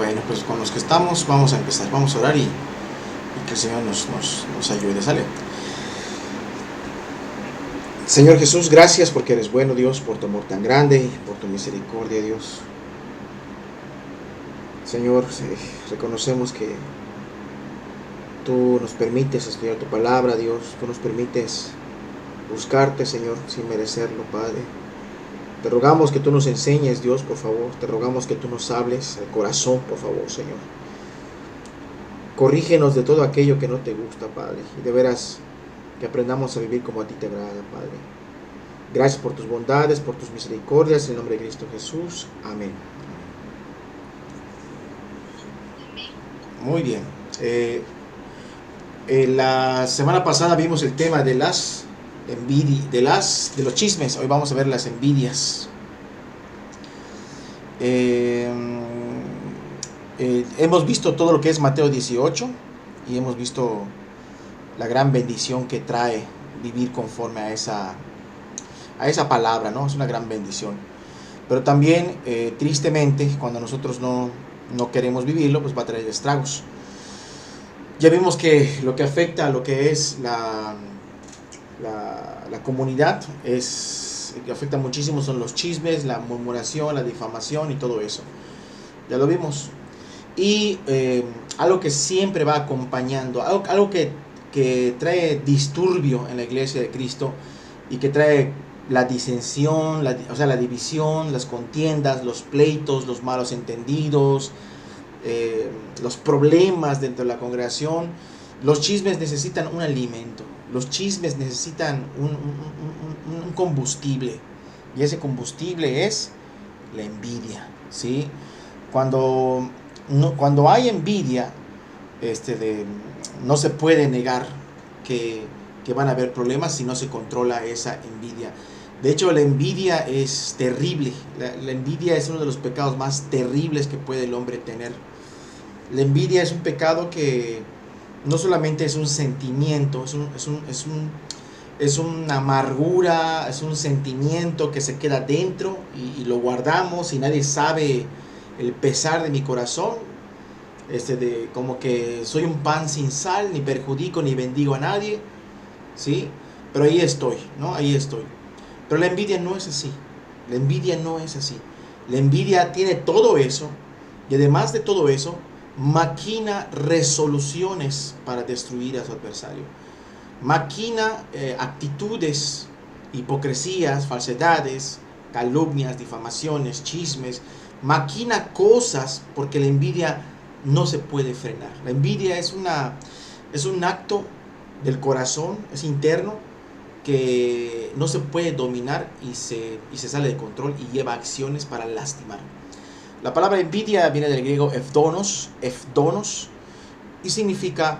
Bueno, pues con los que estamos vamos a empezar, vamos a orar y que el Señor nos ayude, ¿sale? Señor Jesús, gracias porque eres bueno, Dios, por tu amor tan grande y por tu misericordia, Dios. Señor, reconocemos que tú nos permites estudiar tu palabra, Dios. Tú nos permites buscarte, Señor, sin merecerlo, Padre. Te rogamos que tú nos enseñes, Dios, por favor. Te rogamos que tú nos hables al corazón, por favor, Señor. Corrígenos de todo aquello que no te gusta, Padre. Y de veras que aprendamos a vivir como a ti te agrada, Padre. Gracias por tus bondades, por tus misericordias. En el nombre de Cristo Jesús. Amén. Muy bien. La semana pasada vimos el tema de las envidias, de los chismes. Hoy vamos a ver las envidias. Hemos visto todo lo que es Mateo 18 y hemos visto la gran bendición que trae vivir conforme a esa palabra, ¿no? Es una gran bendición. Pero también, tristemente, cuando nosotros no queremos vivirlo, pues va a traer estragos. Ya vimos que lo que afecta a lo que es la comunidad, que afecta muchísimo, son los chismes, la murmuración, la difamación y todo eso. Ya lo vimos. Y algo que siempre va acompañando, algo que trae disturbio en la iglesia de Cristo y que trae la disensión, la división, las contiendas, los pleitos, los malos entendidos, los problemas dentro de la congregación. Los chismes necesitan un alimento, los chismes necesitan un combustible, y ese combustible es la envidia, ¿sí? Cuando hay envidia, no se puede negar que van a haber problemas si no se controla esa envidia. De hecho, la envidia es terrible. La envidia es uno de los pecados más terribles que puede el hombre tener. La envidia es un pecado que no solamente es un sentimiento, es una amargura, es un sentimiento que se queda dentro y lo guardamos y nadie sabe el pesar de mi corazón, como que soy un pan sin sal, ni perjudico ni bendigo a nadie, ¿sí? Pero ahí estoy, ¿no? Ahí estoy. Pero la envidia no es así. La envidia no es así. La envidia tiene todo eso, y además de todo eso, maquina resoluciones para destruir a su adversario. Maquina actitudes, hipocresías, falsedades, calumnias, difamaciones, chismes. Maquina cosas porque la envidia no se puede frenar. La envidia es un acto del corazón, es interno, que no se puede dominar y se sale de control y lleva acciones para lastimar. La palabra envidia viene del griego efdonos, y significa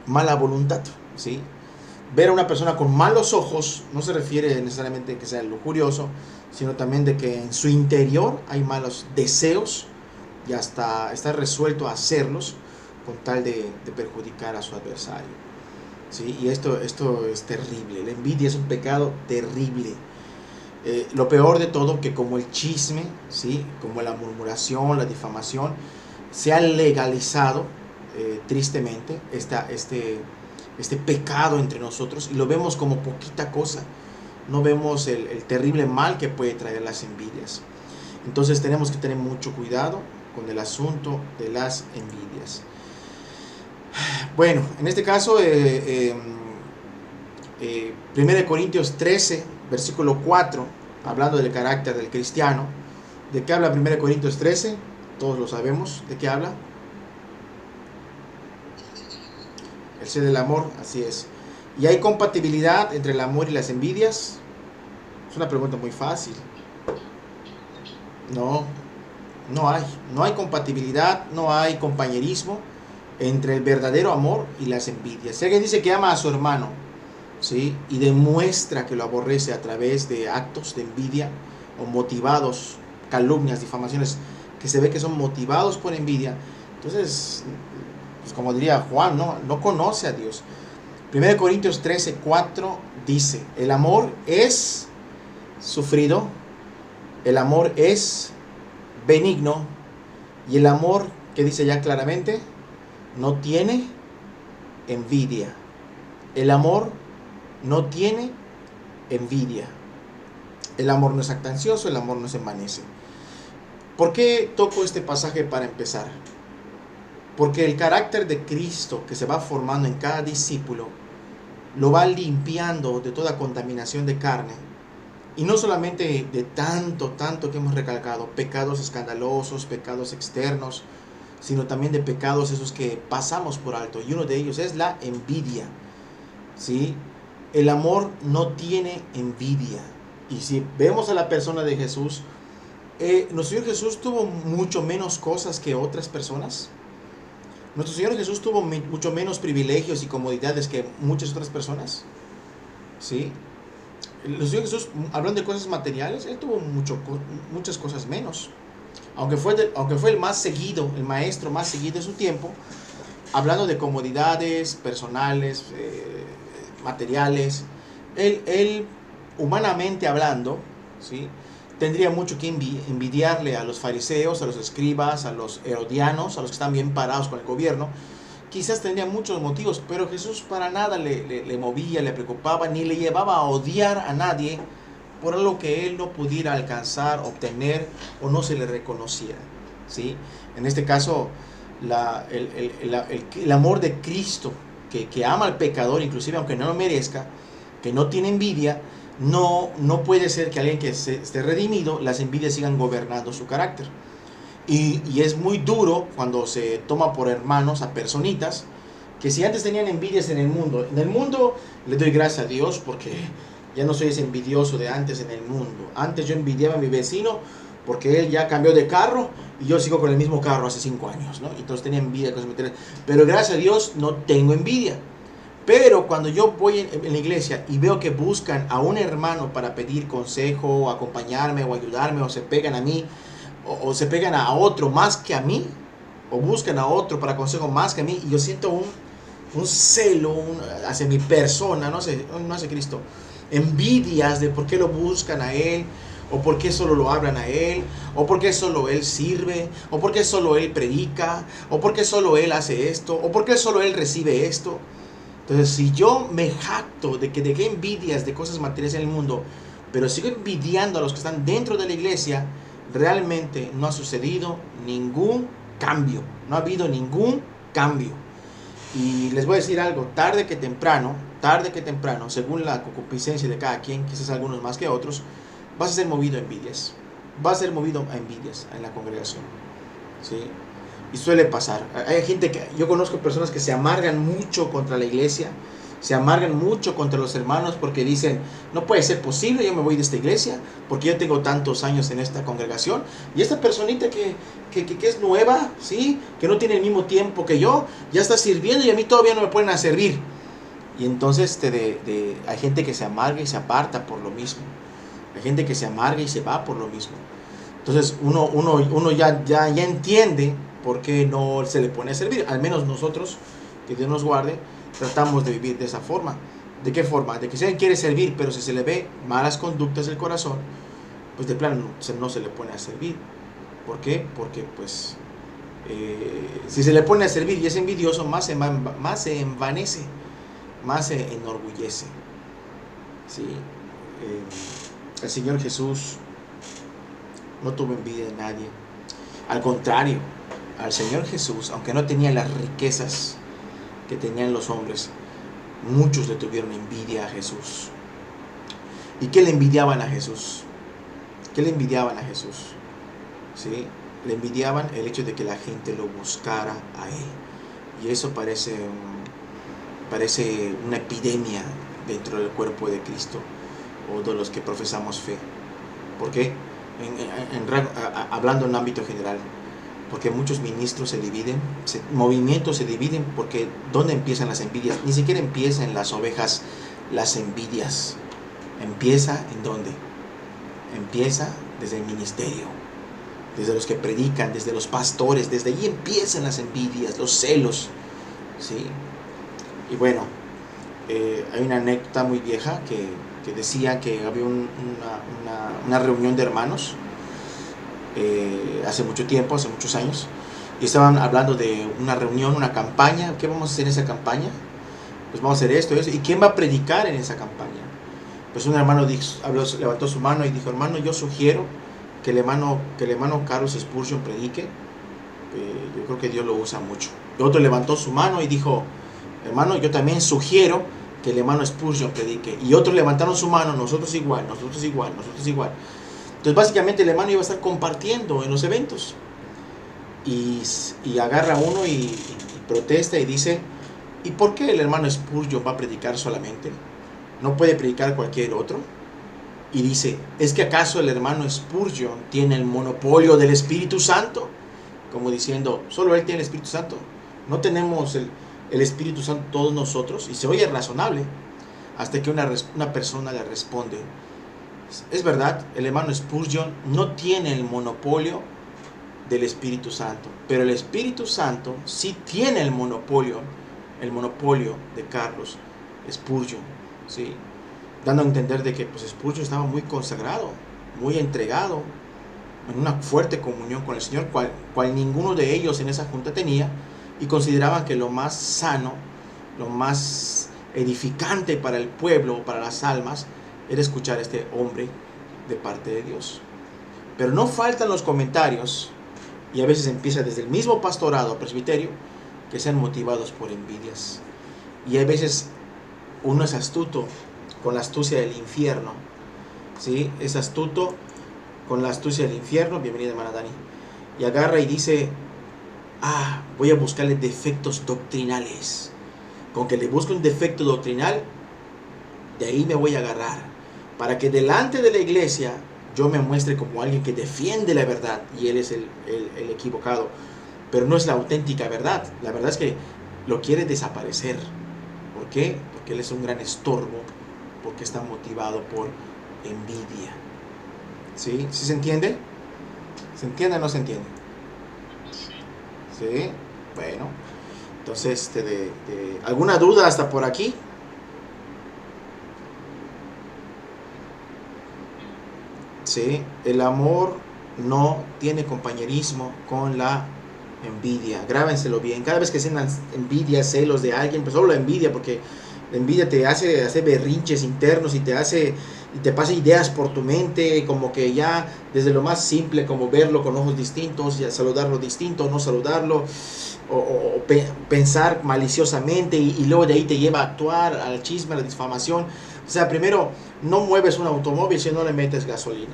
mala voluntad, ¿sí? Ver a una persona con malos ojos no se refiere necesariamente a que sea lujurioso, sino también de que en su interior hay malos deseos y hasta está resuelto a hacerlos con tal de perjudicar a su adversario, ¿sí? Y esto es terrible. La envidia es un pecado terrible. Lo peor de todo, que como el chisme, ¿sí? Como la murmuración, la difamación, se ha legalizado, tristemente, este pecado entre nosotros, y lo vemos como poquita cosa. No vemos el terrible mal que puede traer las envidias. Entonces tenemos que tener mucho cuidado con el asunto de las envidias. Bueno, en este caso, 1 Corintios 13, versículo 4, hablando del carácter del cristiano. ¿De qué habla 1 Corintios 13? Todos lo sabemos. ¿De qué habla? El ser del amor, así es. ¿Y hay compatibilidad entre el amor y las envidias? Es una pregunta muy fácil. No hay compatibilidad, no hay compañerismo entre el verdadero amor y las envidias. Si alguien dice que ama a su hermano, ¿sí? Y demuestra que lo aborrece a través de actos de envidia o motivados, calumnias, difamaciones, que se ve que son motivados por envidia, entonces, pues como diría Juan, no conoce a Dios. 1 Corintios 13, 4 dice: el amor es sufrido, el amor es benigno, y el amor ¿Qué dice ya claramente? No tiene envidia. El amor no tiene envidia. El amor no es jactancioso, el amor no se envanece. ¿Por qué toco este pasaje para empezar? Porque el carácter de Cristo que se va formando en cada discípulo lo va limpiando de toda contaminación de carne. Y no solamente de tanto que hemos recalcado, pecados escandalosos, pecados externos, sino también de pecados esos que pasamos por alto. Y uno de ellos es la envidia. ¿Sí? El amor no tiene envidia. Y si vemos a la persona de Jesús, nuestro Señor Jesús tuvo mucho menos cosas que otras personas. Nuestro Señor Jesús tuvo mucho menos privilegios y comodidades que muchas otras personas. ¿Sí? Nuestro Señor Jesús, hablando de cosas materiales, Él tuvo muchas cosas menos. Aunque fue el más seguido, el maestro más seguido de su tiempo, hablando de comodidades personales, materiales, él humanamente hablando, ¿sí?, tendría mucho que envidiarle a los fariseos, a los escribas, a los herodianos, a los que están bien parados con el gobierno. Quizás tendría muchos motivos, pero Jesús para nada le movía, le preocupaba, ni le llevaba a odiar a nadie por algo que él no pudiera alcanzar, obtener o no se le reconociera, ¿sí? En este caso, el amor de Cristo, que ama al pecador, inclusive aunque no lo merezca, que no tiene envidia, no puede ser que alguien que esté redimido, las envidias sigan gobernando su carácter. Y es muy duro cuando se toma por hermanos a personitas que si antes tenían envidias en el mundo le doy gracias a Dios porque ya no soy ese envidioso de antes en el mundo. Antes yo envidiaba a mi vecino porque él ya cambió de carro y yo sigo con el mismo carro hace 5 años, ¿no? Entonces tenía envidia de cosas materiales. Pero gracias a Dios no tengo envidia. Pero cuando yo voy en la iglesia y veo que buscan a un hermano para pedir consejo, o acompañarme, o ayudarme, o se pegan a mí, o se pegan a otro más que a mí, o buscan a otro para consejo más que a mí, y yo siento un celo hacia mi persona, no sé Cristo, envidias de por qué lo buscan a él, o por qué solo lo hablan a él, o por qué solo él sirve, o por qué solo él predica, o por qué solo él hace esto, o por qué solo él recibe esto. Entonces, si yo me jacto de que dejé envidias de cosas materiales en el mundo, pero sigo envidiando a los que están dentro de la iglesia, realmente no ha sucedido ningún cambio. No ha habido ningún cambio. Y les voy a decir algo, tarde que temprano, según la concupiscencia de cada quien, quizás algunos más que otros, vas a ser movido a envidias. Vas a ser movido a envidias en la congregación. ¿Sí? Y suele pasar. Hay gente yo conozco personas que se amargan mucho contra la iglesia, se amargan mucho contra los hermanos porque dicen, no puede ser posible, yo me voy de esta iglesia porque yo tengo tantos años en esta congregación y esta personita que es nueva, ¿sí?, que no tiene el mismo tiempo que yo, ya está sirviendo y a mí todavía no me ponen a servir. Y entonces hay gente que se amarga y se aparta por lo mismo. Hay gente que se amarga y se va por lo mismo. Entonces uno ya entiende por qué no se le pone a servir. Al menos nosotros, que Dios nos guarde, tratamos de vivir de esa forma. ¿De qué forma? De que si alguien quiere servir, pero si se le ve malas conductas del corazón, pues de plano no se le pone a servir. ¿Por qué? Porque pues si se le pone a servir y es envidioso, más se envanece, más se enorgullece. ¿Sí? El Señor Jesús no tuvo envidia de nadie. Al contrario, al Señor Jesús, aunque no tenía las riquezas que tenían los hombres, muchos le tuvieron envidia a Jesús. ¿Y qué le envidiaban a Jesús? ¿Qué le envidiaban a Jesús? ¿Sí? Le envidiaban el hecho de que la gente lo buscara a Él. Y eso parece una epidemia dentro del cuerpo de Cristo o de los que profesamos fe. ¿Por qué? Hablando en ámbito general, porque muchos ministros se dividen, movimientos se dividen, porque ¿dónde empiezan las envidias? Ni siquiera empiezan en las ovejas las envidias. ¿Empieza en dónde? Empieza desde el ministerio, desde los que predican, desde los pastores, desde ahí empiezan las envidias, los celos, ¿sí? Y bueno, hay una anécdota muy vieja que decía que había una reunión de hermanos hace mucho tiempo, hace muchos años, y estaban hablando de una reunión, una campaña. ¿Qué vamos a hacer en esa campaña? Pues vamos a hacer esto, eso. ¿Y quién va a predicar en esa campaña? Pues un hermano levantó su mano y dijo: hermano, yo sugiero que el hermano Carlos Spurgeon predique. Yo creo que Dios lo usa mucho. Y otro levantó su mano y dijo: hermano, yo también sugiero que el hermano Spurgeon predique. Y otros levantaron su mano: nosotros igual, nosotros igual, nosotros igual. Entonces básicamente el hermano iba a estar compartiendo en los eventos. Y agarra uno y protesta y dice: ¿y por qué el hermano Spurgeon va a predicar solamente? ¿No puede predicar cualquier otro? Y dice: ¿es que acaso el hermano Spurgeon tiene el monopolio del Espíritu Santo? Como diciendo, solo él tiene el Espíritu Santo. No tenemos el Espíritu Santo todos nosotros. Y se oye razonable, hasta que una persona le responde: es verdad, el hermano Spurgeon no tiene el monopolio del Espíritu Santo, pero el Espíritu Santo sí tiene el monopolio de Carlos Spurgeon, ¿sí? Dando a entender de que pues Spurgeon estaba muy consagrado, muy entregado, en una fuerte comunión con el Señor, cual ninguno de ellos en esa junta tenía, y consideraban que lo más sano, lo más edificante para el pueblo, para las almas, era escuchar a este hombre de parte de Dios. Pero no faltan los comentarios, y a veces empieza desde el mismo pastorado, presbiterio, que sean motivados por envidias. Y a veces uno es astuto con la astucia del infierno, ¿sí? Es astuto con la astucia del infierno. Bienvenida, hermana Dani. Y agarra y dice: voy a buscarle defectos doctrinales. Con que le busque un defecto doctrinal, de ahí me voy a agarrar, para que delante de la iglesia yo me muestre como alguien que defiende la verdad y él es el equivocado. Pero no es la auténtica verdad. La verdad es que lo quiere desaparecer. ¿Por qué? Porque él es un gran estorbo, porque está motivado por envidia. ¿Sí? ¿Sí se entiende? ¿Se entiende o no se entiende? ¿Sí? Bueno, entonces, ¿alguna duda hasta por aquí? ¿Sí? El amor no tiene compañerismo con la envidia. Grábenselo bien. Cada vez que sientan envidia, celos de alguien, pues solo la envidia, porque la envidia te hace berrinches internos y te pasa ideas por tu mente, como que ya desde lo más simple, como verlo con ojos distintos, ya saludarlo distinto, no saludarlo, o pensar maliciosamente, y luego de ahí te lleva a actuar, al chisme, a la difamación. O sea, primero, no mueves un automóvil si no le metes gasolina.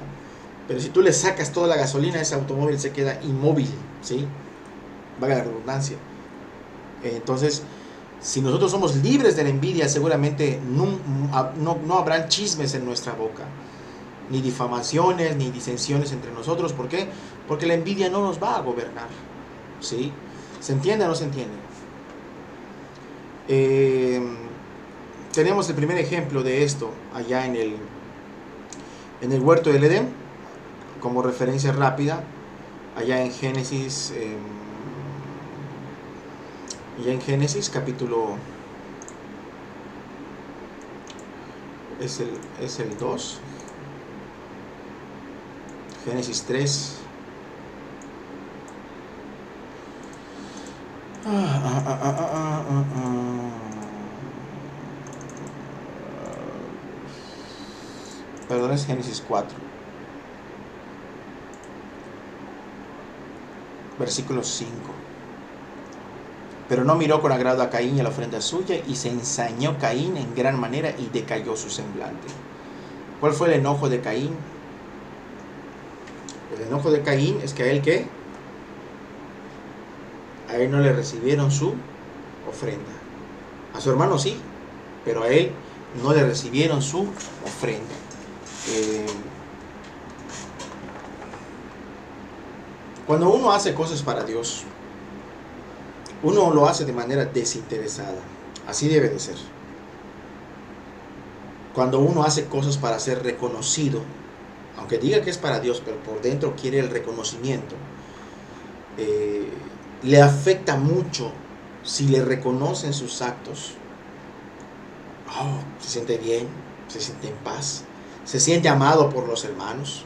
Pero si tú le sacas toda la gasolina, ese automóvil se queda inmóvil, ¿sí? Valga la redundancia. Entonces, si nosotros somos libres de la envidia, seguramente no habrán chismes en nuestra boca, ni difamaciones, ni disensiones entre nosotros. ¿Por qué? Porque la envidia no nos va a gobernar, ¿sí? ¿Se entiende o no se entiende? Tenemos el primer ejemplo de esto allá en el huerto del Edén, como referencia rápida, allá en Génesis. Ya en Génesis capítulo es el 2, Génesis 3. Perdón, es Génesis 4, versículo 5. Pero no miró con agrado a Caín y a la ofrenda suya, y se ensañó Caín en gran manera y decayó su semblante. ¿Cuál fue el enojo de Caín? El enojo de Caín es que a él, ¿qué? A él no le recibieron su ofrenda. A su hermano sí, pero a él no le recibieron su ofrenda. Cuando uno hace cosas para Dios, uno lo hace de manera desinteresada. Así debe de ser. Cuando uno hace cosas para ser reconocido, aunque diga que es para Dios, pero por dentro quiere el reconocimiento, le afecta mucho si le reconocen sus actos. Se siente bien, se siente en paz, se siente amado por los hermanos.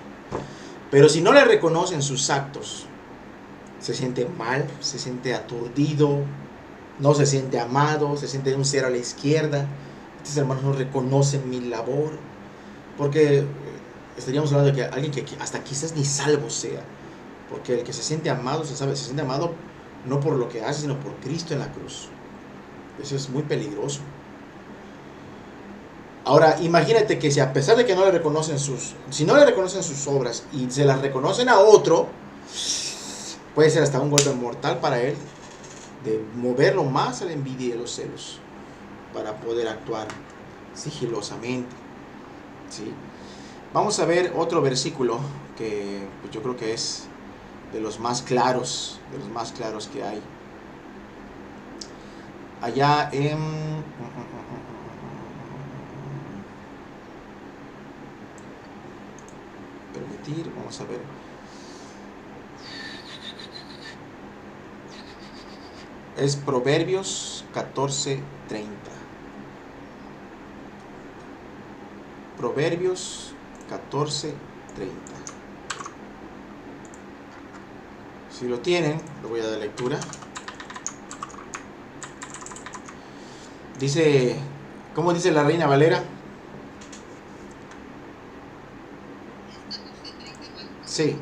Pero si no le reconocen sus actos, se siente mal, se siente aturdido, no se siente amado, se siente un cero a la izquierda. Estos hermanos no reconocen mi labor, porque estaríamos hablando de que alguien que hasta quizás ni salvo sea, porque el que se siente amado, se siente amado no por lo que hace, sino por Cristo en la cruz. Eso es muy peligroso. Ahora, imagínate que si a pesar de que no le reconocen si no le reconocen sus obras y se las reconocen a otro, puede ser hasta un golpe mortal para él, de moverlo más a la envidia y a los celos, para poder actuar sigilosamente, ¿sí? Vamos a ver otro versículo que pues, yo creo que es de los más claros que hay. Allá en permitir, vamos a ver. Es Proverbios 14:30. Proverbios 14:30. Si lo tienen, lo voy a dar lectura. Dice, ¿cómo dice la Reina Valera? Sí.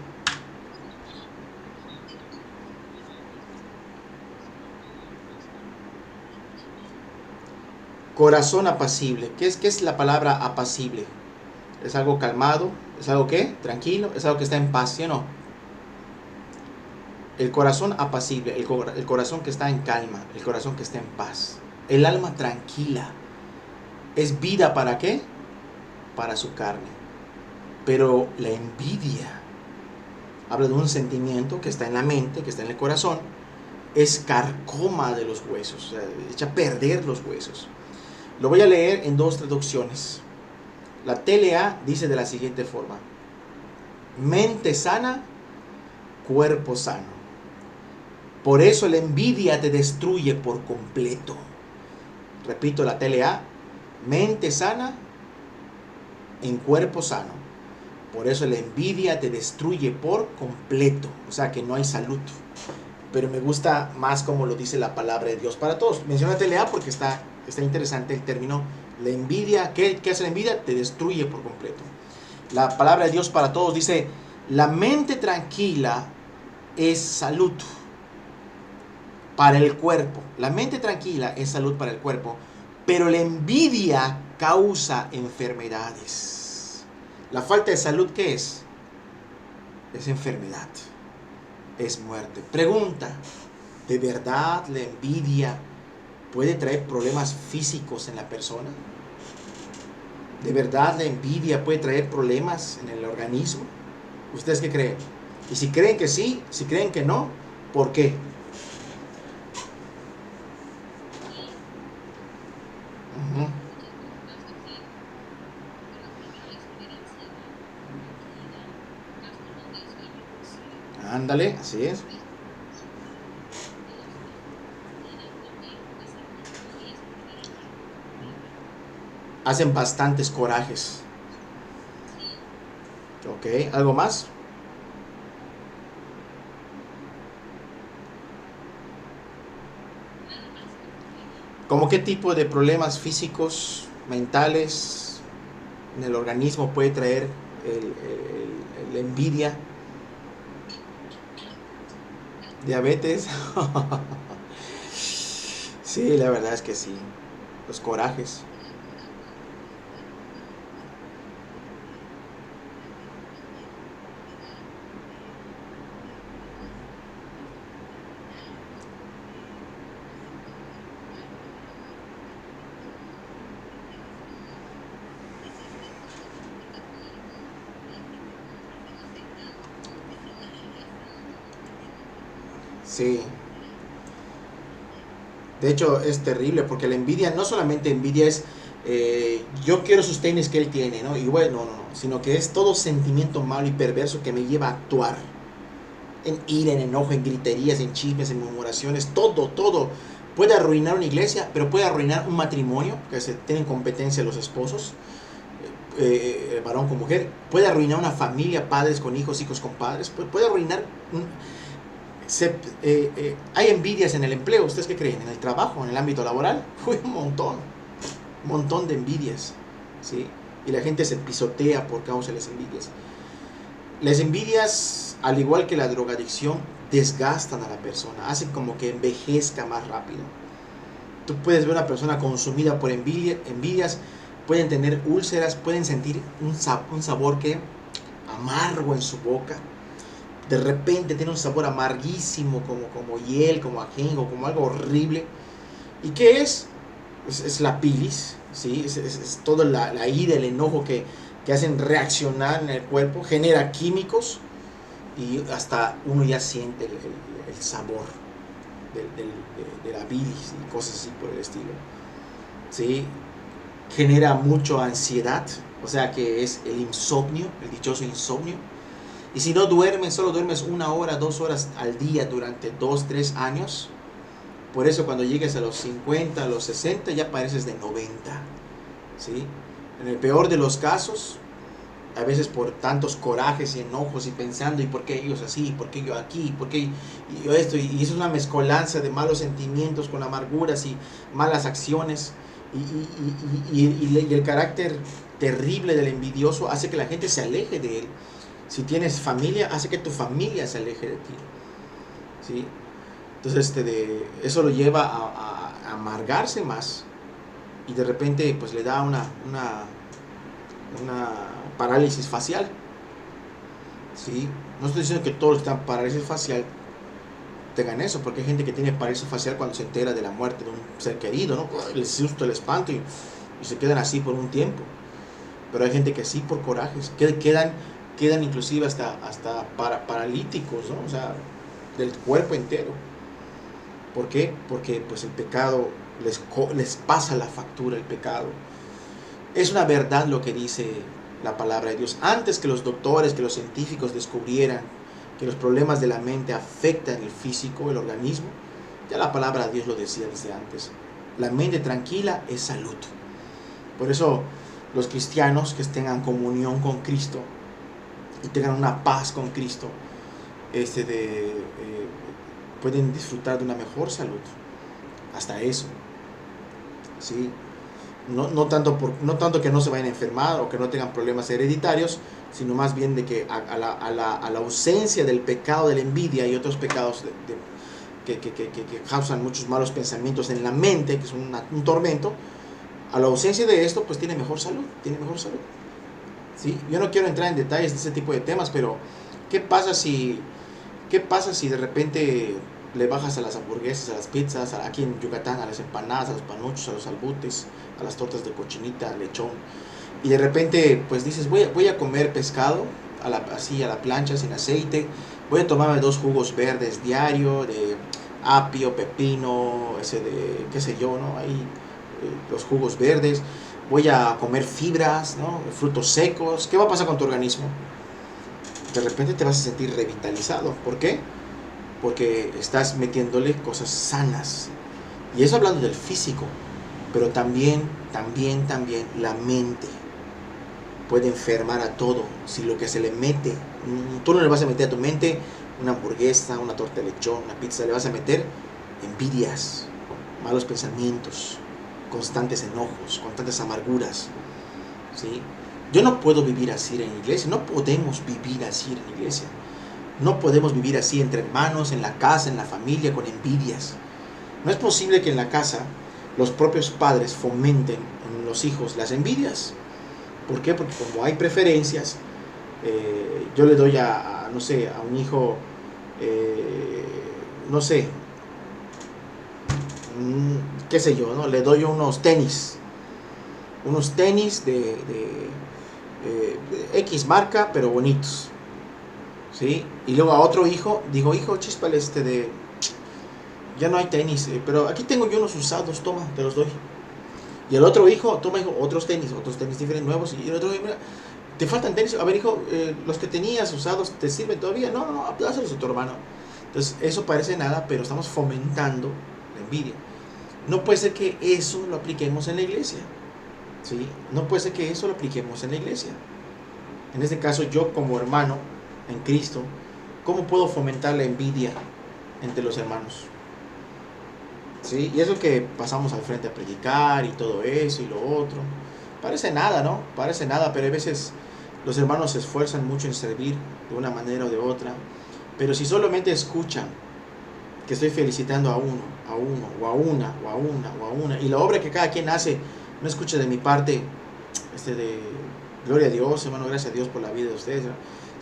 Corazón apacible. ¿Qué es la palabra apacible? ¿Es algo calmado? ¿Es algo qué? Tranquilo. ¿Es algo que está en paz? ¿Sí o no? El corazón apacible, el corazón que está en calma, el corazón que está en paz, el alma tranquila. ¿Es vida para qué? Para su carne. Pero la envidia habla de un sentimiento que está en la mente, que está en el corazón, es carcoma de los huesos, o sea, echa a perder los huesos. Lo voy a leer en dos traducciones. La TLA dice de la siguiente forma: mente sana, cuerpo sano. Por eso la envidia te destruye por completo. Repito la TLA: mente sana en cuerpo sano. Por eso la envidia te destruye por completo. O sea que no hay salud. Pero me gusta más como lo dice la palabra de Dios para todos. Menciona TLA porque está interesante el término. La envidia, ¿qué hace la envidia? Te destruye por completo. La palabra de Dios para todos dice: la mente tranquila es salud para el cuerpo. La mente tranquila es salud para el cuerpo, pero la envidia causa enfermedades. La falta de salud, ¿qué es? Es enfermedad, es muerte. Pregunta: ¿de verdad la envidia puede traer problemas físicos en la persona? ¿De verdad la envidia puede traer problemas en el organismo? ¿Ustedes qué creen? Y si creen que sí, si creen que no, ¿por qué? Uh-huh. Ándale, así es. Hacen bastantes corajes. Ok, ¿algo más? ¿Cómo qué tipo de problemas físicos, mentales, en el organismo puede traer la envidia? Diabetes. Sí, la verdad es que sí. Los corajes. Sí. De hecho, es terrible porque la envidia, no solamente envidia es yo quiero sus tenis que él tiene, ¿no? Y bueno, no, sino que es todo sentimiento malo y perverso que me lleva a actuar en ira, en enojo, en griterías, en chismes, en murmuraciones, todo. Puede arruinar una iglesia, pero puede arruinar un matrimonio, que se tienen competencia los esposos, varón con mujer. Puede arruinar una familia, padres con hijos, hijos con padres. Puede arruinar Hay envidias en el empleo. ¿Ustedes qué creen? ¿En el trabajo, en el ámbito laboral? Un montón de envidias, ¿sí? Y la gente se pisotea por causa de las envidias. Las envidias, al igual que la drogadicción, desgastan a la persona, hacen como que envejezca más rápido. Tú puedes ver una persona consumida por envidias, pueden tener úlceras, pueden sentir un sabor que amargo en su boca. De repente tiene un sabor amarguísimo, como hiel, como ajenjo, como algo horrible. ¿Y qué es? Es la bilis, ¿sí? Es toda la ira, el enojo que hacen reaccionar en el cuerpo, genera químicos y hasta uno ya siente el sabor de la bilis y cosas así por el estilo, ¿sí? Genera mucha ansiedad, o sea que es el insomnio, el dichoso insomnio. Y si no duermes, solo duermes 1 hora, 2 horas al día durante 2, 3 años, por eso cuando llegues a los 50, a los 60, ya pareces de 90, ¿sí? En el peor de los casos, a veces por tantos corajes y enojos y pensando, ¿y por qué ellos así? ¿Por qué yo aquí? ¿Por qué yo esto? Y eso es una mezcolanza de malos sentimientos con amarguras y malas acciones. Y el carácter terrible del envidioso hace que la gente se aleje de él. Si tienes familia, hace que tu familia se aleje de ti, ¿sí? Entonces eso lo lleva a amargarse más y de repente pues le da una parálisis facial, ¿sí? No estoy diciendo que todos los que están parálisis facial tengan eso, porque hay gente que tiene parálisis facial cuando se entera de la muerte de un ser querido, ¿no? El susto, el espanto y se quedan así por un tiempo. Pero hay gente que sí, por corajes, quedan inclusive hasta paralíticos, ¿no? O sea, del cuerpo entero. ¿Por qué? Porque pues el pecado les pasa la factura, el pecado. Es una verdad lo que dice la palabra de Dios. Antes que los doctores, que los científicos descubrieran que los problemas de la mente afectan el físico, el organismo, ya la palabra de Dios lo decía desde antes. La mente tranquila es salud. Por eso los cristianos que tengan comunión con Cristo y tengan una paz con Cristo, pueden disfrutar de una mejor salud. Hasta eso, ¿sí? No tanto que no se vayan a enfermar o que no tengan problemas hereditarios, sino más bien de que a la ausencia del pecado de la envidia y otros pecados que causan muchos malos pensamientos en la mente, que es un tormento, a la ausencia de esto, pues tiene mejor salud, ¿sí? Yo no quiero entrar en detalles de ese tipo de temas, pero ¿qué pasa si de repente le bajas a las hamburguesas, a las pizzas, aquí en Yucatán, a las empanadas, a los panuchos, a los albutes, a las tortas de cochinita, lechón, y de repente pues dices, voy a comer pescado así a la plancha, sin aceite, voy a tomarme 2 jugos verdes diario, de apio, pepino, qué sé yo, ¿no? Ahí los jugos verdes, voy a comer fibras, ¿no? Frutos secos. ¿Qué va a pasar con tu organismo? De repente te vas a sentir revitalizado. ¿Por qué? Porque estás metiéndole cosas sanas. Y eso hablando del físico, pero también la mente puede enfermar a todo. Si lo que se le mete, tú no le vas a meter a tu mente una hamburguesa, una torta de lechón, una pizza, le vas a meter envidias, malos pensamientos, constantes enojos, constantes amarguras, ¿sí? Yo no puedo vivir así en la iglesia, no podemos vivir así en la iglesia. No podemos vivir así entre hermanos, en la casa, en la familia, con envidias. No es posible que en la casa los propios padres fomenten en los hijos las envidias. ¿Por qué? Porque como hay preferencias, yo le doy a un hijo, qué sé yo, ¿no? Le doy unos tenis de X marca, pero bonitos, ¿sí? Y luego a otro hijo, digo, hijo, chispale, ya no hay tenis, pero aquí tengo yo unos usados, toma, te los doy. Y el otro hijo, toma, hijo, otros tenis diferentes, nuevos. Y el otro, mira, te faltan tenis. A ver, hijo, los que tenías usados, ¿te sirven todavía? No, dáselos a tu hermano. Entonces, eso parece nada, pero estamos fomentando la envidia. No puede ser que eso lo apliquemos en la iglesia, ¿sí? No puede ser que eso lo apliquemos en la iglesia. En este caso, yo como hermano en Cristo, ¿cómo puedo fomentar la envidia entre los hermanos. ¿Sí? Y eso que pasamos al frente a predicar y todo eso y lo otro. Parece nada, ¿no? Parece nada, pero a veces los hermanos se esfuerzan mucho en servir de una manera o de otra. Pero si solamente escuchan que estoy felicitando a uno, o a una, y la obra que cada quien hace, no escucha de mi parte, de gloria a Dios, hermano, gracias a Dios por la vida de ustedes, ¿no?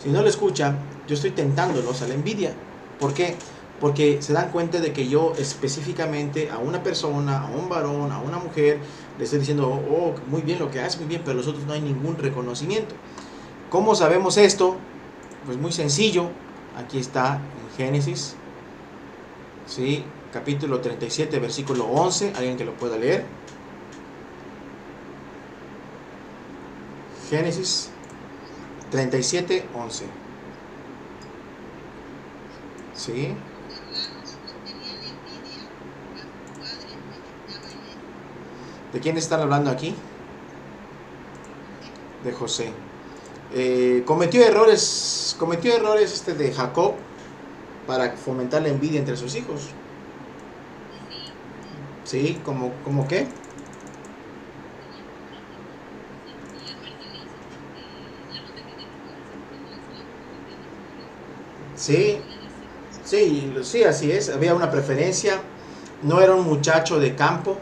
Si no lo escucha, yo estoy tentándolos a la envidia. ¿Por qué? Porque se dan cuenta de que yo específicamente a una persona, a un varón, a una mujer, le estoy diciendo, oh, muy bien lo que hace, muy bien, pero los otros no hay ningún reconocimiento. ¿Cómo sabemos esto? Pues muy sencillo. Aquí está en Génesis, ¿sí? Capítulo 37, versículo 11. ¿Alguien que lo pueda leer? Génesis 37, 11. ¿Sí? ¿De quién están hablando aquí? De José. Cometió errores de Jacob para fomentar la envidia entre sus hijos. ¿Sí? ¿Cómo qué? Sí, sí, así es. Había una preferencia. No era un muchacho de campo.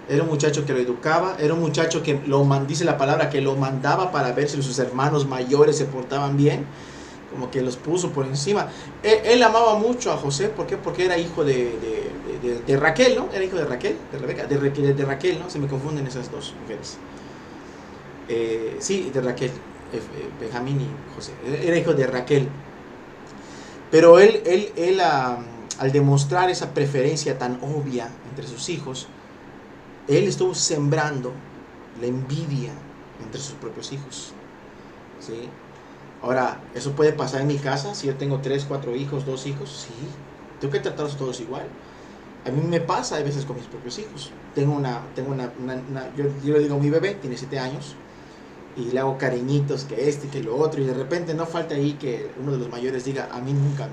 Era un muchacho que lo educaba, era un muchacho que dice la palabra, que lo mandaba para ver si sus hermanos mayores se portaban bien, como que los puso por encima. Él amaba mucho a José, ¿por qué? Porque era hijo de Raquel, ¿no? Era hijo de Raquel, de Rebeca, de Raquel, ¿no? Se me confunden esas dos mujeres. Sí, de Raquel, Benjamín y José. Era hijo de Raquel. Pero él al demostrar esa preferencia tan obvia entre sus hijos, él estuvo sembrando la envidia entre sus propios hijos. ¿Sí? Ahora, ¿eso puede pasar en mi casa? Si yo tengo 3, 4 hijos, 2 hijos, sí. Tengo que tratarlos todos igual. A mí me pasa a veces con mis propios hijos. Yo le digo a mi bebé, tiene 7 años, y le hago cariñitos, que y que lo otro, y de repente no falta ahí que uno de los mayores diga, a mí nunca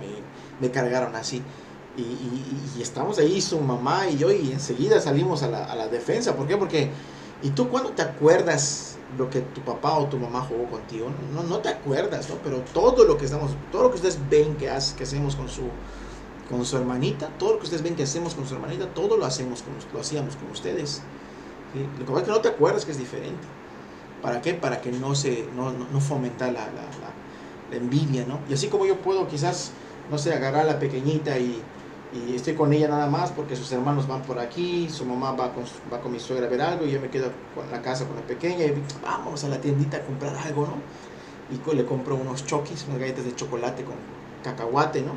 me cargaron así. Y estamos ahí, su mamá y yo, y enseguida salimos a la defensa. ¿Por qué? Porque, ¿y tú cuándo te acuerdas lo que tu papá o tu mamá jugó contigo? No te acuerdas, ¿no? Pero todo lo que ustedes ven que hacemos con su hermanita, todo lo que ustedes ven que hacemos con su hermanita, todo lo hacíamos con ustedes. ¿Sí? Lo que pasa es que no te acuerdas, que es diferente. ¿Para qué? Para que no fomentar la envidia, ¿no? Y así como yo puedo quizás, no sé, agarrar a la pequeñita y estoy con ella nada más porque sus hermanos van por aquí, su mamá va con mi suegra a ver algo, y yo me quedo en la casa con la pequeña y vamos a la tiendita a comprar algo, ¿no? Y le compro unos Chokis, unas galletas de chocolate con cacahuate, ¿no?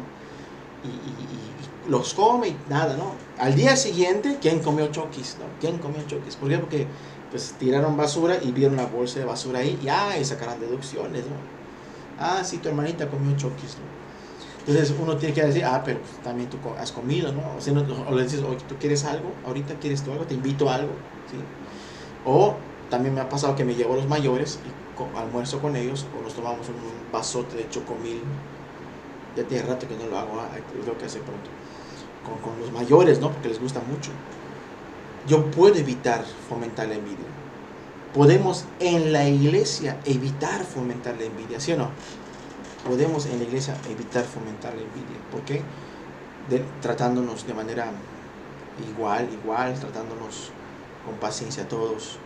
Y los come y nada, ¿no? Al día siguiente, ¿quién comió Chokis, no? ¿Quién comió Chokis? ¿Por qué? Porque pues tiraron basura y vieron la bolsa de basura ahí y sacarán deducciones, ¿no? Sí, tu hermanita comió Chokis, ¿no? Entonces uno tiene que decir, pero pues, también tú has comido, ¿no? O sea, o le dices, oye, ¿tú quieres algo? ¿Ahorita quieres tú algo? ¿Te invito a algo? ¿Sí? O también me ha pasado que me llevo a los mayores y almuerzo con ellos, o nos tomamos un vasote de chocomil. Ya tiene rato que no lo hago, lo tengo que hacer pronto. Con los mayores, ¿no? Porque les gusta mucho. Yo puedo evitar fomentar la envidia. Podemos en la iglesia evitar fomentar la envidia, ¿sí o no? Podemos en la iglesia evitar fomentar la envidia. ¿Por qué? Tratándonos de manera igual, tratándonos con paciencia todos,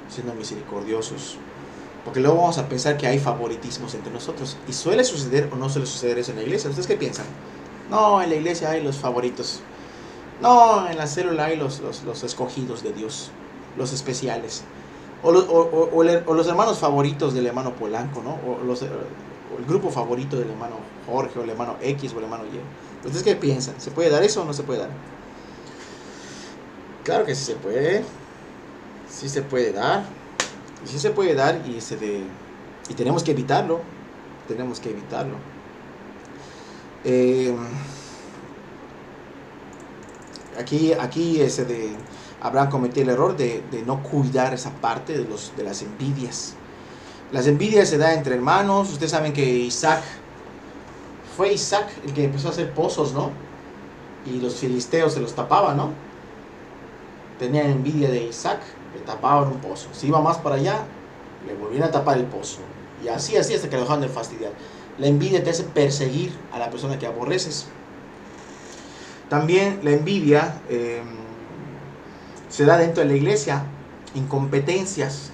siendo misericordiosos. Porque luego vamos a pensar que hay favoritismos entre nosotros. ¿Y suele suceder o no suele suceder eso en la iglesia? ¿Ustedes qué piensan? No, en la iglesia hay los favoritos. No, en la célula hay los escogidos de Dios, los especiales. O los hermanos favoritos del hermano Polanco, ¿no? O el grupo favorito del hermano Jorge, o el hermano X, o el hermano Y. ¿Ustedes qué piensan? ¿Se puede dar eso o no se puede dar? Claro que sí se puede. Sí se puede dar. Y sí se puede dar, y tenemos que evitarlo. Tenemos que evitarlo. Aquí Abraham cometió el error de no cuidar esa parte de las envidias. Las envidias se dan entre hermanos. Ustedes saben que fue Isaac el que empezó a hacer pozos, ¿no? y los filisteos se los tapaban, ¿no? Tenían envidia de Isaac, le tapaban un pozo. Si iba más para allá, le volvían a tapar el pozo. Y así hasta que lo dejaban de fastidiar. La envidia te hace perseguir a la persona que aborreces. También la envidia se da dentro de la iglesia, incompetencias.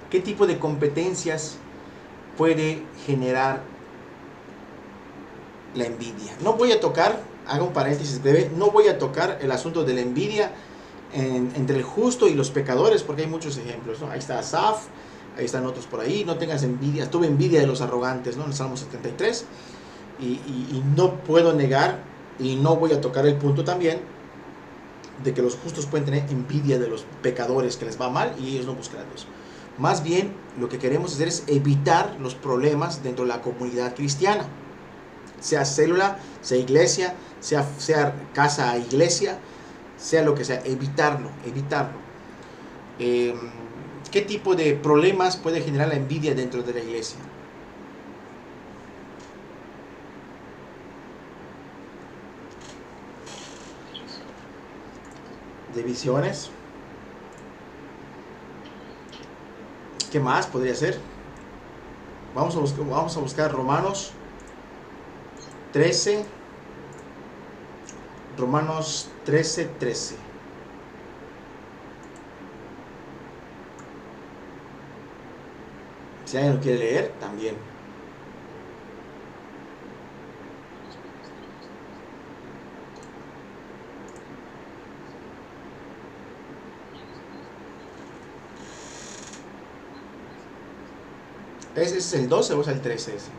¿Qué tipo de competencias puede generar la envidia? No voy a tocar, hago un paréntesis breve, no voy a tocar el asunto de la envidia entre el justo y los pecadores, porque hay muchos ejemplos, ¿no? Ahí está Asaf, ahí están otros por ahí. No tengas envidia, tuve envidia de los arrogantes, ¿no? En el Salmo 73, y no puedo negar, y no voy a tocar el punto también de que los justos pueden tener envidia de los pecadores que les va mal y ellos no buscan a Dios. Más bien, lo que queremos hacer es evitar los problemas dentro de la comunidad cristiana, sea célula, sea iglesia, sea casa a iglesia, sea lo que sea, evitarlo. ¿Qué tipo de problemas puede generar la envidia dentro de la iglesia? Divisiones. ¿Qué más podría ser? Vamos a buscar Romanos 13. Romanos 13:13. Si alguien lo quiere leer, también. ¿Ese es el 12 o es el 13 ese?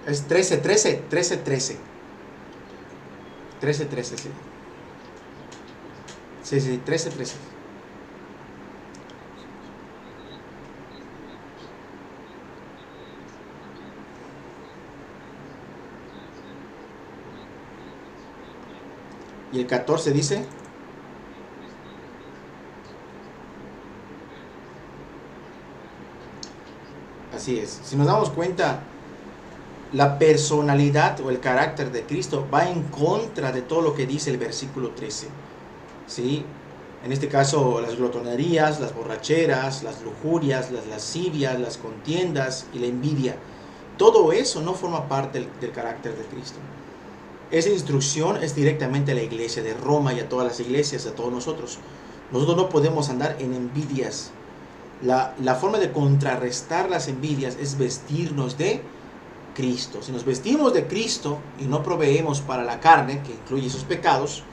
Es 13, sí. Sí, 13. Y el 14 dice: así es. Si nos damos cuenta, la personalidad o el carácter de Cristo va en contra de todo lo que dice el versículo 13. ¿Sí? En este caso, las glotonerías, las borracheras, las lujurias, las lascivias, las contiendas y la envidia. Todo eso no forma parte del carácter de Cristo. Esa instrucción es directamente a la iglesia de Roma y a todas las iglesias, a todos nosotros. Nosotros no podemos andar en envidias. La forma de contrarrestar las envidias es vestirnos de Cristo. Si nos vestimos de Cristo y no proveemos para la carne, que incluye esos pecados,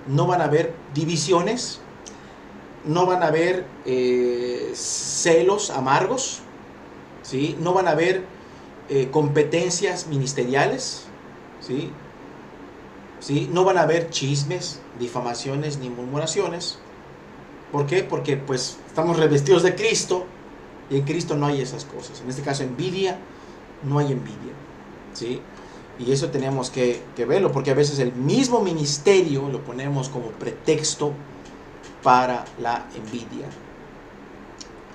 no van a haber divisiones, no van a haber celos amargos, ¿sí? No van a haber competencias ministeriales, ¿sí? ¿Sí? No van a haber chismes, difamaciones ni murmuraciones. ¿Por qué? Porque pues estamos revestidos de Cristo y en Cristo no hay esas cosas. En este caso, envidia, no hay envidia, ¿sí? Y eso tenemos que verlo, porque a veces el mismo ministerio lo ponemos como pretexto para la envidia.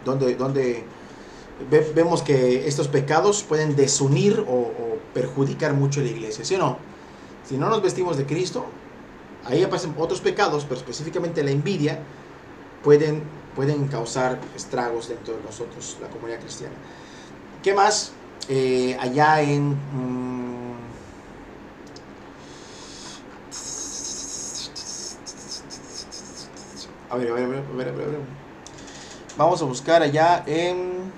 Donde vemos que estos pecados pueden desunir o perjudicar mucho a la iglesia, ¿sí o no? Si no nos vestimos de Cristo, ahí aparecen otros pecados, pero específicamente la envidia pueden causar estragos dentro de nosotros, la comunidad cristiana. ¿Qué más? Allá en... A ver. Vamos a buscar allá en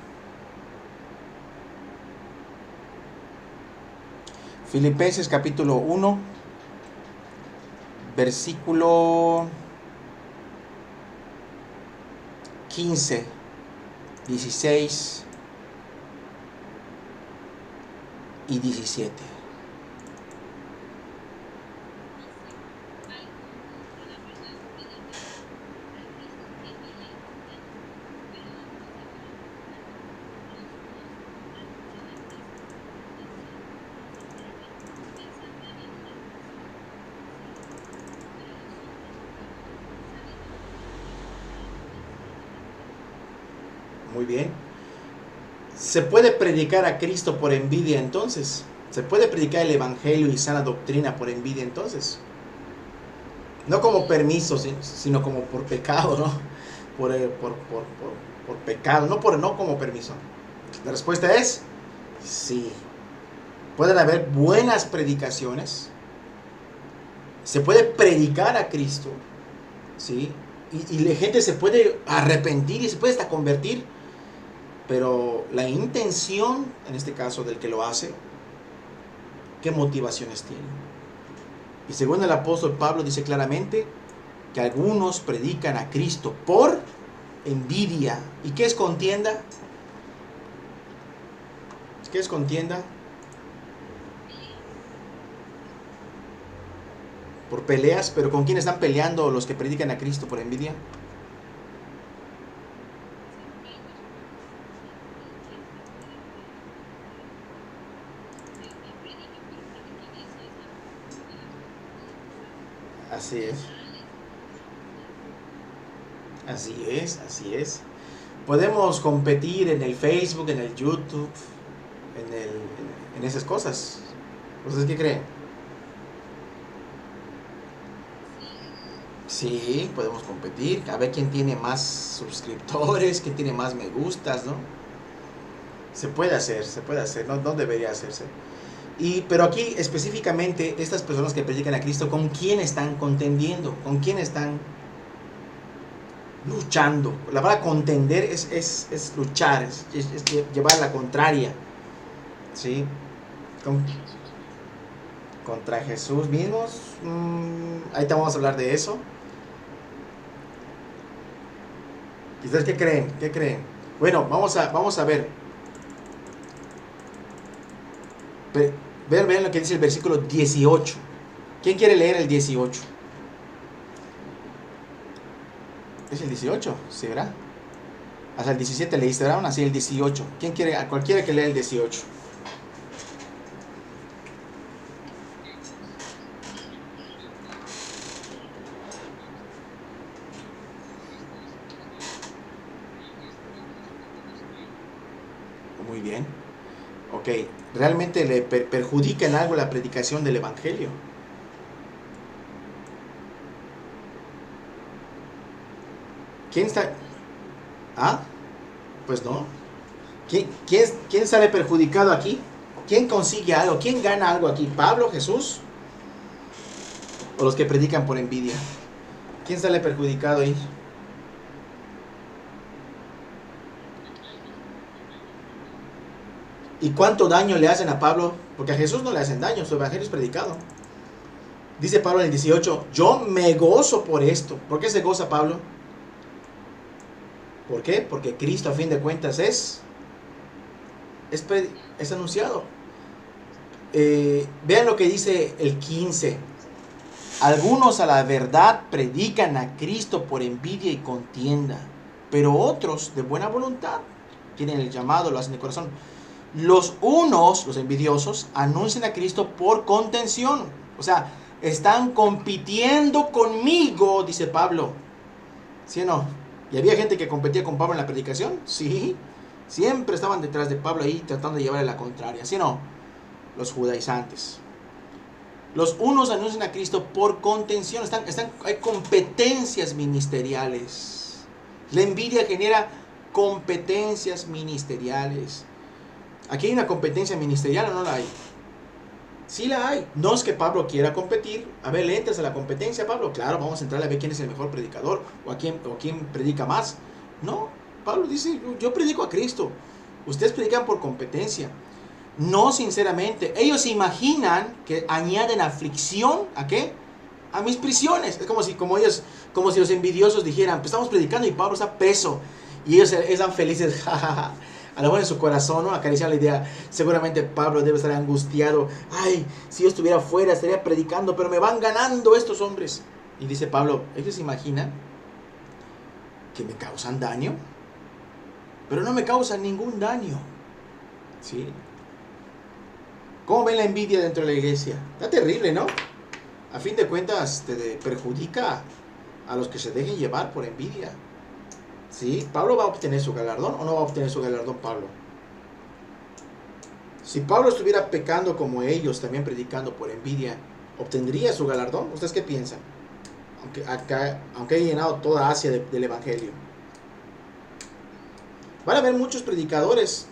Filipenses capítulo 1, versículo 15, 16 y 17. Muy bien. ¿Se puede predicar a Cristo por envidia entonces? Se puede predicar el evangelio y sana doctrina por envidia entonces. No como permiso, sino como por pecado, ¿no? Por pecado, no como permiso. La respuesta es sí. Pueden haber buenas predicaciones. Se puede predicar a Cristo, ¿sí? Y la gente se puede arrepentir y se puede hasta convertir. Pero la intención, en este caso del que lo hace, ¿qué motivaciones tiene? Y según el apóstol Pablo dice claramente que algunos predican a Cristo por envidia. ¿Y qué es contienda? ¿Qué es contienda? Por peleas, pero ¿con quién están peleando los que predican a Cristo por envidia? Así es. Así es, así es. Podemos competir en el Facebook, en el YouTube, en esas cosas. ¿Ustedes qué creen? Sí, podemos competir, a ver quién tiene más suscriptores, quién tiene más me gustas, ¿no? Se puede hacer, no debería hacerse. Pero aquí específicamente estas personas que predican a Cristo, ¿con quién están contendiendo? ¿Con quién están luchando? La palabra contender es luchar, es llevar la contraria, ¿sí? Contra Jesús mismos. Ahí te vamos a hablar de eso. ¿Y ustedes qué creen? ¿Qué creen? Bueno, vamos a ver. Vean lo que dice el versículo 18. ¿Quién quiere leer el 18? ¿Es el 18? ¿Sí, verdad? Hasta el 17 leíste, ¿verdad? Así el 18. ¿Quién quiere? A cualquiera que lea el 18. Muy bien. Ok. ¿Realmente le perjudica en algo la predicación del evangelio? ¿Quién está? ¿Ah? Pues no. ¿Quién sale perjudicado aquí? ¿Quién consigue algo? ¿Quién gana algo aquí? ¿Pablo, Jesús? ¿O los que predican por envidia? ¿Quién sale perjudicado ahí? ¿Y cuánto daño le hacen a Pablo? Porque a Jesús no le hacen daño, su evangelio es predicado. Dice Pablo en el 18, yo me gozo por esto. ¿Por qué se goza Pablo? ¿Por qué? Porque Cristo a fin de cuentas es anunciado. Vean lo que dice el 15. Algunos a la verdad predican a Cristo por envidia y contienda, pero otros de buena voluntad tienen el llamado, lo hacen de corazón. Los unos, los envidiosos, anuncian a Cristo por contención. O sea, están compitiendo conmigo, dice Pablo. ¿Sí o no? ¿Y había gente que competía con Pablo en la predicación? Sí. Siempre estaban detrás de Pablo ahí tratando de llevarle la contraria. ¿Sí o no? Los judaizantes. Los unos anuncian a Cristo por contención. Hay competencias ministeriales. La envidia genera competencias ministeriales. ¿Aquí hay una competencia ministerial o no la hay? Sí la hay. No es que Pablo quiera competir. A ver, ¿le entras a la competencia, Pablo? Claro, vamos a entrar a ver quién es el mejor predicador o quién predica más. No, Pablo dice, yo predico a Cristo. Ustedes predican por competencia. No, sinceramente. Ellos se imaginan que añaden aflicción, ¿a qué? A mis prisiones. Es como si los envidiosos dijeran, pues estamos predicando y Pablo está preso. Y ellos están felices, jajaja. A lo mejor en su corazón, ¿no? Acariciar la idea. Seguramente Pablo debe estar angustiado. Ay, si yo estuviera afuera estaría predicando, pero me van ganando estos hombres. Y dice Pablo, ellos se imaginan que me causan daño, pero no me causan ningún daño. ¿Sí? ¿Cómo ven la envidia dentro de la iglesia? Está terrible, ¿no? A fin de cuentas, te perjudica a los que se dejen llevar por envidia. ¿Sí? ¿Pablo va a obtener su galardón o no va a obtener su galardón Pablo? Si Pablo estuviera pecando como ellos, también predicando por envidia, ¿obtendría su galardón? ¿Ustedes qué piensan? Aunque haya llenado toda Asia del Evangelio. Van a haber muchos predicadores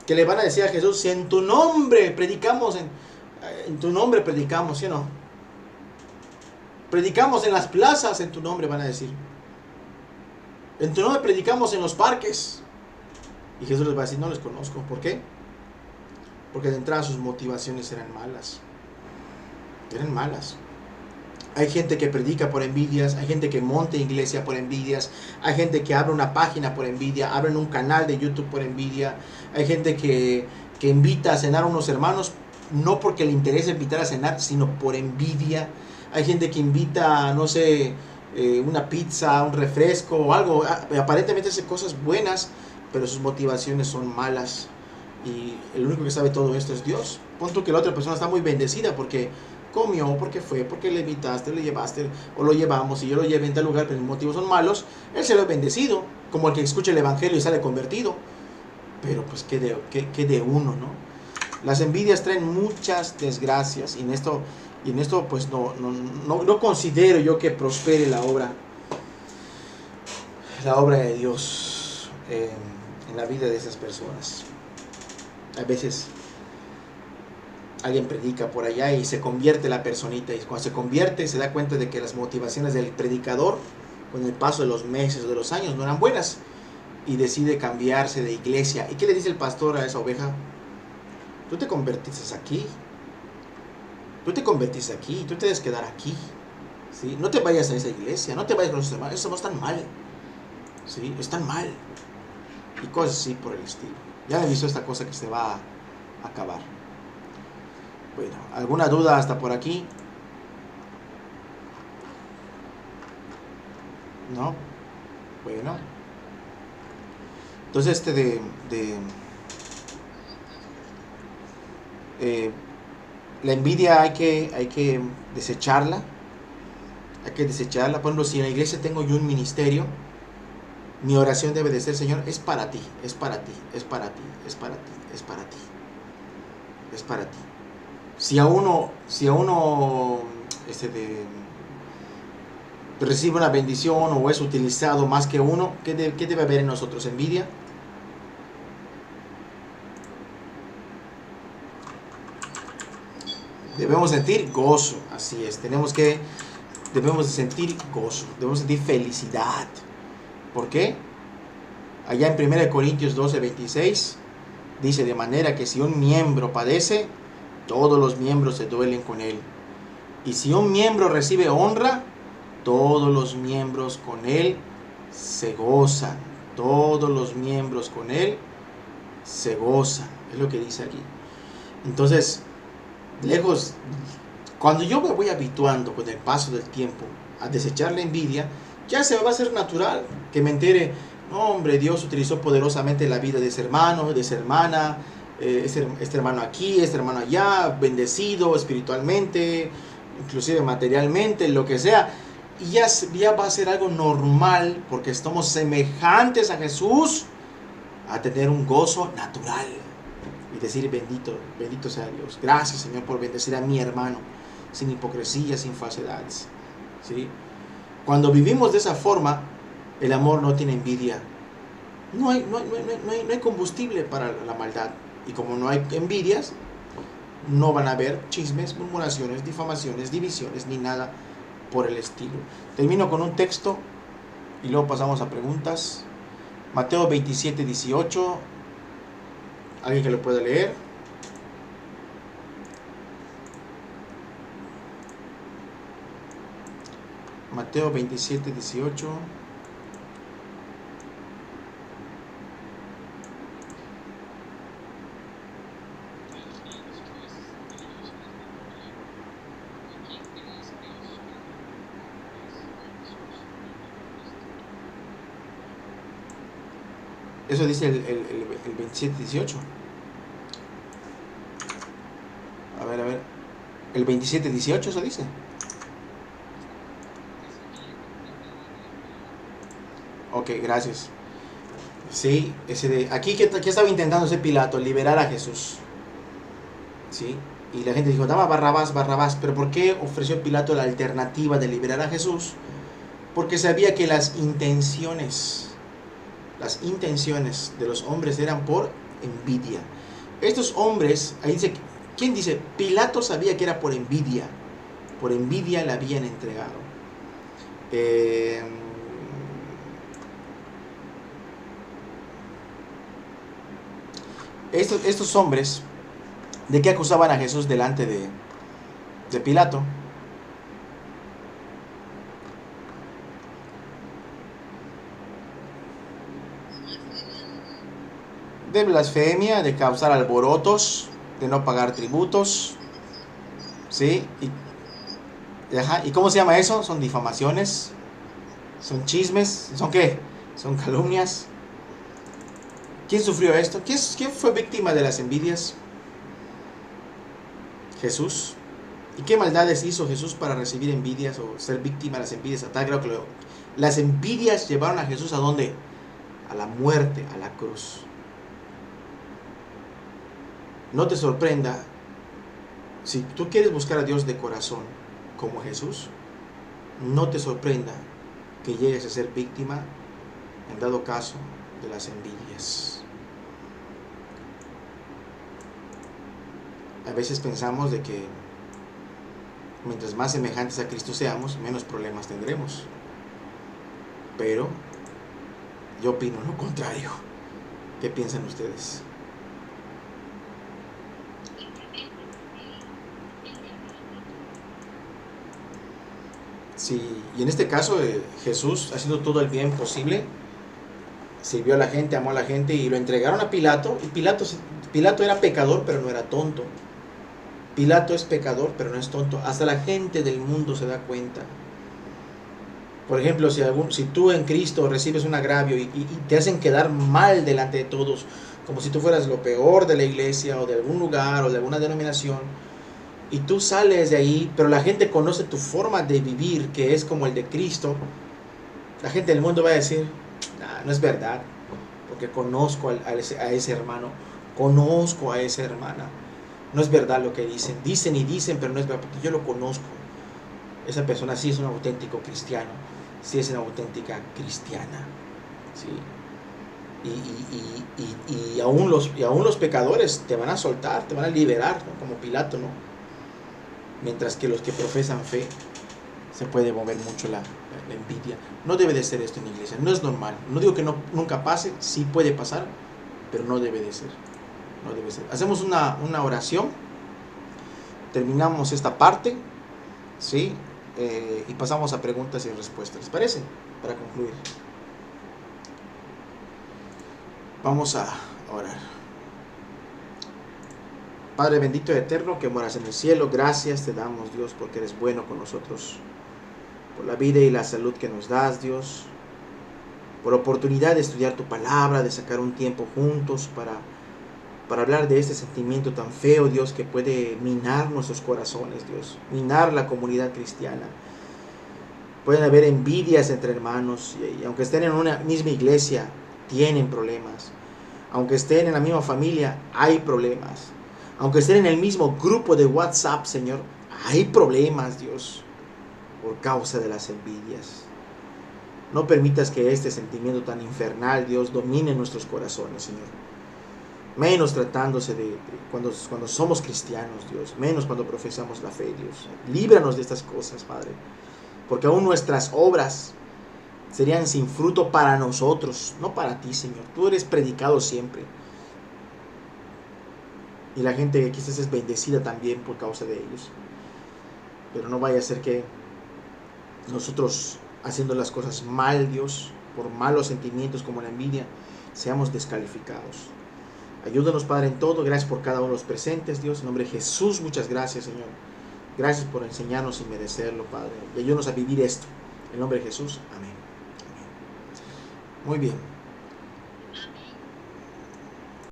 que le van a decir a Jesús, si en tu nombre predicamos, en tu nombre predicamos, ¿sí o no? Predicamos en las plazas, en tu nombre van a decir. En tu nombre predicamos en los parques. Y Jesús les va a decir, no les conozco. ¿Por qué? Porque de entrada sus motivaciones eran malas. Eran malas. Hay gente que predica por envidias, hay gente que monta iglesia por envidias, hay gente que abre una página por envidia, abren un canal de YouTube por envidia, hay gente que invita a cenar a unos hermanos, no porque le interesa invitar a cenar, sino por envidia. Hay gente que invita, no sé, una pizza, un refresco o algo, aparentemente hace cosas buenas, pero sus motivaciones son malas. Y el único que sabe todo esto es Dios. Punto que la otra persona está muy bendecida porque comió, porque fue, porque le invitaste, le llevaste, o lo llevamos, y yo lo llevé en tal lugar, pero los motivos son malos, él se lo ha bendecido, como el que escucha el evangelio y sale convertido. Pero pues qué de uno, ¿no? Las envidias traen muchas desgracias, y en esto pues no considero yo que prospere la obra de Dios en la vida de esas personas. A veces alguien predica por allá y se convierte la personita, y cuando se convierte se da cuenta de que las motivaciones del predicador con el paso de los meses o de los años no eran buenas, y decide cambiarse de iglesia. ¿Y qué le dice el pastor a esa oveja? Tú te convertiste aquí, tú te debes quedar aquí, ¿sí? No te vayas a esa iglesia, no te vayas con los hermanos, eso no es tan mal, ¿sí? Están mal, y cosas así por el estilo. Ya he visto esta cosa que se va a acabar. Bueno, ¿alguna duda hasta por aquí? ¿No? Bueno. Entonces la envidia hay que desecharla. Hay que desecharla. Por ejemplo, si en la iglesia tengo yo un ministerio, mi oración debe de ser, Señor, es para ti, es para ti, es para ti, es para ti, es para ti, es para ti. Si a uno recibe una bendición o es utilizado más que uno, ¿qué debe haber en nosotros? ¿Envidia? Debemos sentir gozo, así es, debemos de sentir gozo, debemos sentir felicidad. ¿Por qué? Allá en 1 Corintios 12:26 dice, de manera que si un miembro padece, todos los miembros se duelen con él. Y si un miembro recibe honra, todos los miembros con él se gozan. Todos los miembros con él se gozan. Es lo que dice aquí. Entonces, cuando yo me voy habituando con el paso del tiempo a desechar la envidia, ya se me va a hacer natural que me entere, no hombre, Dios utilizó poderosamente la vida de ese hermano, de esa hermana, este hermano aquí, este hermano allá, bendecido espiritualmente, inclusive materialmente, lo que sea, y ya va a ser algo normal, porque estamos semejantes a Jesús, a tener un gozo natural y decir, bendito sea Dios, gracias Señor por bendecir a mi hermano, sin hipocresía, sin falsedades, ¿sí? Cuando vivimos de esa forma, el amor no tiene envidia, no hay combustible para la maldad. Y como no hay envidias, no van a haber chismes, murmuraciones, difamaciones, divisiones, ni nada por el estilo. Termino con un texto y luego pasamos a preguntas. Mateo 27:18. ¿Alguien que lo pueda leer? Mateo 27:18. Eso dice el 27:18. A ver. El 27:18 eso dice. Ok, gracias. Sí, aquí que estaba intentando ese Pilato, liberar a Jesús. ¿sí? Y la gente dijo, dame a Barrabás, Barrabás. Pero ¿por qué ofreció Pilato la alternativa de liberar a Jesús? Porque sabía que las intenciones de los hombres eran por envidia. Estos hombres, ahí dice, ¿quién dice? Pilato sabía que era por envidia le habían entregado. Estos hombres, ¿de qué acusaban a Jesús delante de Pilato? De blasfemia, de causar alborotos, de no pagar tributos, ¿sí? ¿Y cómo se llama eso? Son difamaciones, son chismes, ¿son qué? Son calumnias. ¿Quién sufrió esto? ¿Quién fue víctima de las envidias? Jesús. ¿Y qué maldades hizo Jesús para recibir envidias o ser víctima de las envidias? A tal grado que las envidias llevaron a Jesús ¿a dónde? A la muerte, a la cruz. No te sorprenda, si tú quieres buscar a Dios de corazón como Jesús, no te sorprenda que llegues a ser víctima, en dado caso, de las envidias. A veces pensamos de que mientras más semejantes a Cristo seamos, menos problemas tendremos. Pero yo opino lo contrario. ¿Qué piensan ustedes? Sí, y en este caso Jesús, haciendo todo el bien posible, sirvió a la gente, amó a la gente y lo entregaron a Pilato. Y Pilato era pecador, pero no era tonto. Pilato es pecador, pero no es tonto. Hasta la gente del mundo se da cuenta. Por ejemplo, si tú en Cristo recibes un agravio y te hacen quedar mal delante de todos, como si tú fueras lo peor de la iglesia o de algún lugar o de alguna denominación, y tú sales de ahí, pero la gente conoce tu forma de vivir, que es como el de Cristo, la gente del mundo va a decir, nah, no es verdad, porque conozco a ese hermano, conozco a esa hermana, no es verdad lo que dicen, pero no es verdad, porque yo lo conozco. Esa persona sí es un auténtico cristiano, sí es una auténtica cristiana, ¿sí? Y aún los pecadores te van a soltar, te van a liberar, ¿no? Como Pilato, ¿no? Mientras que los que profesan fe, se puede mover mucho la envidia. No debe de ser esto en la iglesia, no es normal. No digo que nunca pase, sí puede pasar, pero no debe de ser. No debe ser. Hacemos una oración, terminamos esta parte, ¿sí? Y pasamos a preguntas y respuestas. ¿Les parece? Para concluir. Vamos a orar. Padre bendito y eterno que moras en el cielo, gracias te damos, Dios, porque eres bueno con nosotros, por la vida y la salud que nos das, Dios, por la oportunidad de estudiar tu palabra, de sacar un tiempo juntos para hablar de este sentimiento tan feo, Dios, que puede minar nuestros corazones, Dios, minar la comunidad cristiana. Pueden haber envidias entre hermanos y aunque estén en una misma iglesia, tienen problemas. Aunque estén en la misma familia, hay problemas. Aunque estén en el mismo grupo de WhatsApp, Señor, hay problemas, Dios, por causa de las envidias. No permitas que este sentimiento tan infernal, Dios, domine nuestros corazones, Señor. Menos tratándose de cuando somos cristianos, Dios. Menos cuando profesamos la fe, Dios. Líbranos de estas cosas, Padre. Porque aún nuestras obras serían sin fruto para nosotros, no para ti, Señor. Tú eres predicado siempre. Y la gente quizás es bendecida también por causa de ellos. Pero no vaya a ser que nosotros, haciendo las cosas mal, Dios, por malos sentimientos como la envidia, seamos descalificados. Ayúdanos, Padre, en todo. Gracias por cada uno de los presentes, Dios. En nombre de Jesús, muchas gracias, Señor. Gracias por enseñarnos sin merecerlo, Padre. Y ayúdanos a vivir esto. En nombre de Jesús, amén. Amén. Muy bien.